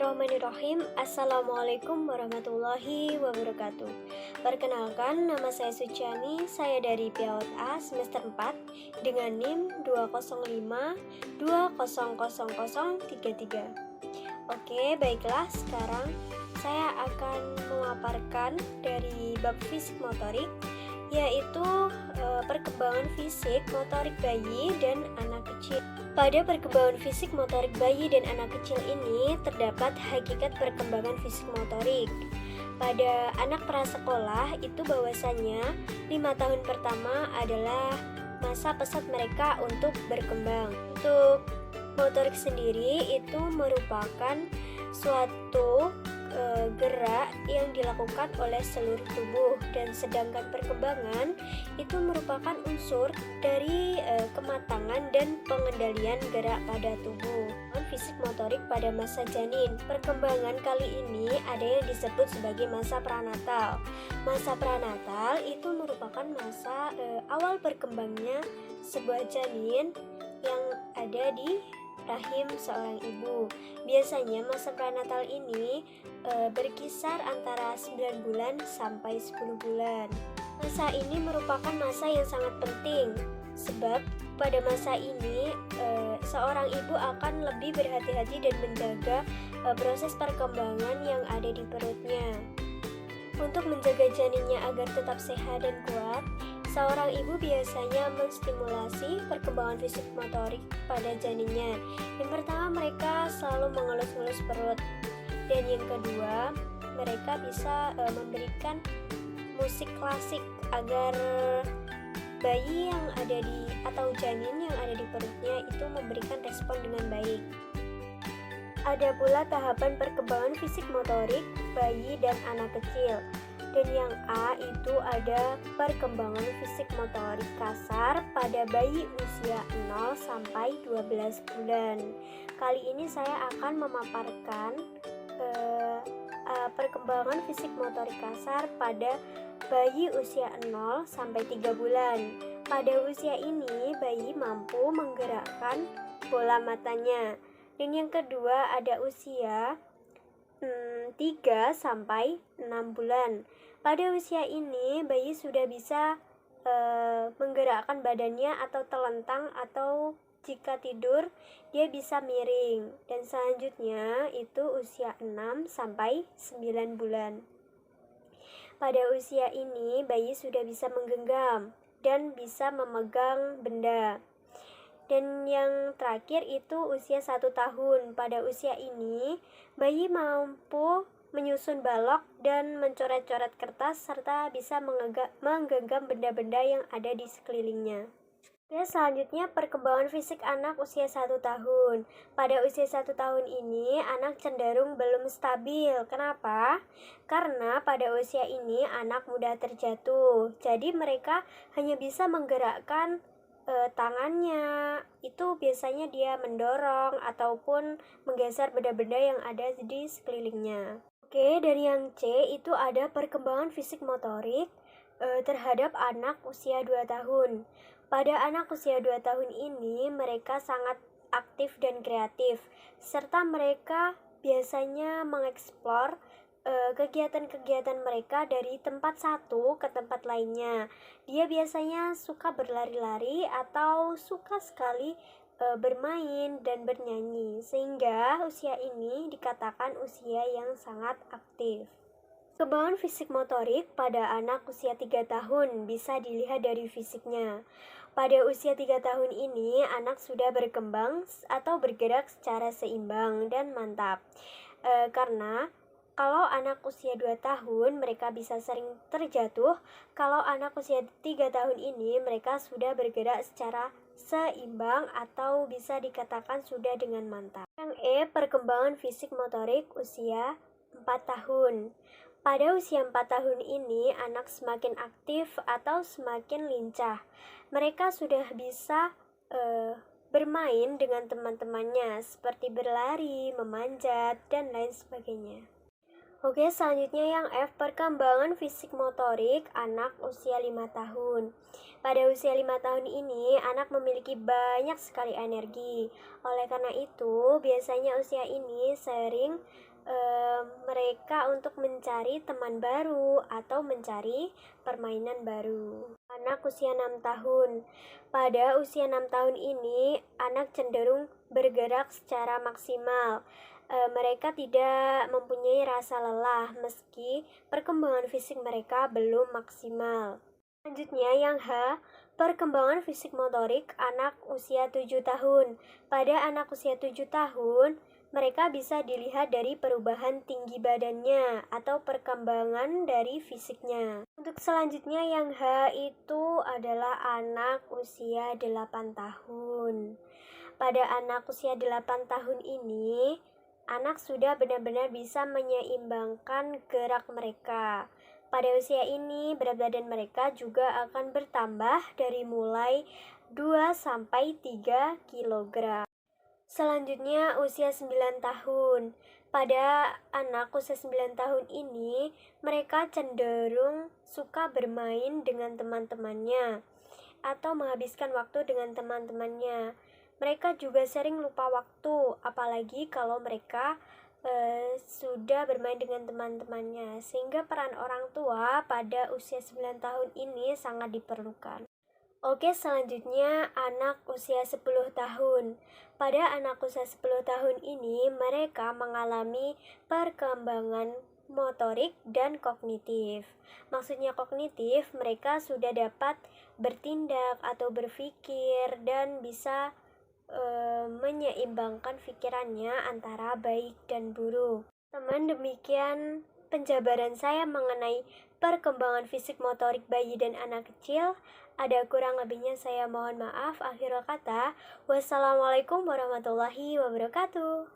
Bismillahirrahmanirrahim. Assalamualaikum warahmatullahi wabarakatuh. Perkenalkan, nama saya Suciani. Saya dari PIAWAT A semester 4 dengan NIM 205200033. Oke, baiklah. Sekarang saya akan memaparkan dari bab fisik motorik, yaitu perkembangan fisik motorik bayi dan anak kecil. Pada perkembangan fisik motorik bayi dan anak kecil ini terdapat hakikat perkembangan fisik motorik. Pada anak prasekolah itu bahwasanya 5 tahun pertama adalah masa pesat mereka untuk berkembang. Untuk motorik sendiri itu merupakan suatu gerak yang dilakukan oleh seluruh tubuh, dan sedangkan perkembangan itu merupakan unsur dari kematangan dan pengendalian gerak pada tubuh. Fisik motorik pada masa janin. Perkembangan kali ini ada yang disebut sebagai masa pranatal. Masa pranatal itu merupakan masa awal berkembangnya sebuah janin yang ada di rahim seorang ibu. Biasanya masa pranatal ini berkisar antara 9 bulan sampai 10 bulan. Masa ini merupakan masa yang sangat penting, sebab pada masa ini seorang ibu akan lebih berhati-hati dan menjaga proses perkembangan yang ada di perutnya. Untuk menjaga janinnya agar tetap sehat dan kuat, seorang ibu biasanya menstimulasi perkembangan fisik motorik pada janinnya. Yang pertama, mereka selalu mengelus-elus perut. Dan yang kedua, mereka bisa memberikan musik klasik agar bayi yang ada di atau janin yang ada di perutnya itu memberikan respon dengan baik. Ada pula tahapan perkembangan fisik motorik bayi dan anak kecil. Dan yang A itu ada perkembangan fisik motorik kasar pada bayi usia 0 sampai 12 bulan. Kali ini saya akan memaparkan perkembangan fisik motorik kasar pada bayi usia 0 sampai 3 bulan. Pada usia ini bayi mampu menggerakkan bola matanya. Dan yang kedua ada usia 3 sampai 6 bulan. Pada usia ini bayi sudah bisa menggerakkan badannya atau telentang, atau jika tidur dia bisa miring. Dan selanjutnya itu usia 6 sampai 9 bulan. Pada usia ini bayi sudah bisa menggenggam dan bisa memegang benda. Dan yang terakhir itu usia 1 tahun. Pada usia ini bayi mampu menyusun balok dan mencoret-coret kertas serta bisa menggenggam benda-benda yang ada di sekelilingnya. Selanjutnya perkembangan fisik anak usia 1 tahun. Pada usia 1 tahun ini anak cenderung belum stabil. Kenapa? Karena pada usia ini anak mudah terjatuh. Jadi mereka hanya bisa menggerakkan tangannya. Itu biasanya dia mendorong ataupun menggeser benda-benda yang ada di sekelilingnya. Oke, dari yang C itu ada perkembangan fisik motorik terhadap anak usia 2 tahun. Pada anak usia 2 tahun ini mereka sangat aktif dan kreatif, serta mereka biasanya mengeksplor kegiatan-kegiatan mereka dari tempat satu ke tempat lainnya. Dia biasanya suka berlari-lari atau suka sekali bermain dan bernyanyi, sehingga usia ini dikatakan usia yang sangat aktif. Perkembangan fisik motorik pada anak usia 3 tahun bisa dilihat dari fisiknya. Pada usia 3 tahun ini, anak sudah berkembang atau bergerak secara seimbang dan mantap. Karena kalau anak usia 2 tahun, mereka bisa sering terjatuh. Kalau anak usia 3 tahun ini, mereka sudah bergerak secara seimbang atau bisa dikatakan sudah dengan mantap. Yang E, perkembangan fisik motorik usia 4 tahun. Pada usia 4 tahun ini, anak semakin aktif atau semakin lincah. Mereka sudah bisa bermain dengan teman-temannya, seperti berlari, memanjat, dan lain sebagainya. Oke, selanjutnya yang F, perkembangan fisik motorik anak usia 5 tahun. Pada usia 5 tahun ini, anak memiliki banyak sekali energi. Oleh karena itu, biasanya usia ini sering mereka untuk mencari teman baru atau mencari permainan baru. Anak usia 6 tahun. Pada usia 6 tahun ini, anak cenderung bergerak secara maksimal. Mereka tidak mempunyai rasa lelah meski perkembangan fisik mereka belum maksimal. Selanjutnya yang H, perkembangan fisik motorik anak usia 7 tahun. Pada anak usia 7 tahun, mereka bisa dilihat dari perubahan tinggi badannya atau perkembangan dari fisiknya. Untuk selanjutnya yang H itu adalah anak usia 8 tahun. Pada anak usia 8 tahun ini, anak sudah benar-benar bisa menyeimbangkan gerak mereka. Pada usia ini, berat badan mereka juga akan bertambah dari mulai 2-3 kg. Selanjutnya, usia 9 tahun. Pada anak usia 9 tahun ini, mereka cenderung suka bermain dengan teman-temannya atau menghabiskan waktu dengan teman-temannya. Mereka juga sering lupa waktu, apalagi kalau mereka sudah bermain dengan teman-temannya, sehingga peran orang tua pada usia 9 tahun ini sangat diperlukan. Oke, selanjutnya anak usia 10 tahun. Pada anak usia 10 tahun ini, mereka mengalami perkembangan motorik dan kognitif. Maksudnya kognitif, mereka sudah dapat bertindak atau berpikir dan bisa menyeimbangkan pikirannya antara baik dan buruk. Teman, demikian penjabaran saya mengenai perkembangan fisik motorik bayi dan anak kecil. Ada kurang lebihnya saya mohon maaf. Akhirul kata, wassalamualaikum warahmatullahi wabarakatuh.